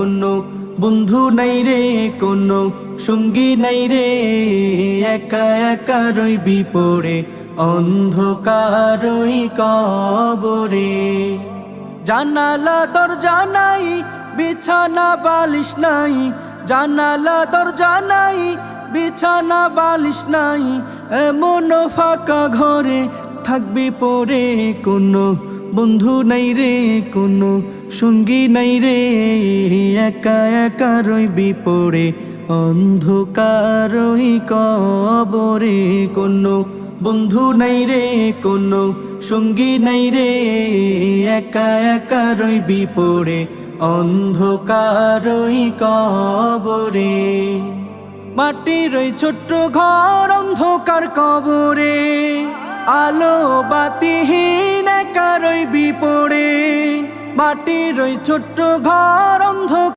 কোনো বন্ধু নাই রে, কোনো সঙ্গী নাই রে, একা একা রইবি পড়ে অন্ধকার ওই কবরে। জানালা দরজা নাই, বিছানা বালিশ নাই, জানালা দরজা নাই, বিছানা বালিশ নাই, এমন ফাঁকা ঘরে থাকবি পড়ে কোনো বন্ধু নাই রে, কোনো সঙ্গী নাই রে, একা একা রইবি পড়ে অন্ধকার ওই কবরে। কোনো বন্ধু নাই রে, কোনো সঙ্গী নাই রে, একা একা রইবি পড়ে অন্ধকার ওই কবরে। মাটির ওই ছোট্ট ঘর অন্ধকার কবরে, আলো বাতিহীন একা রইবি পড়ে। মাটির ওই ছোট্ট ঘর অন্ধকার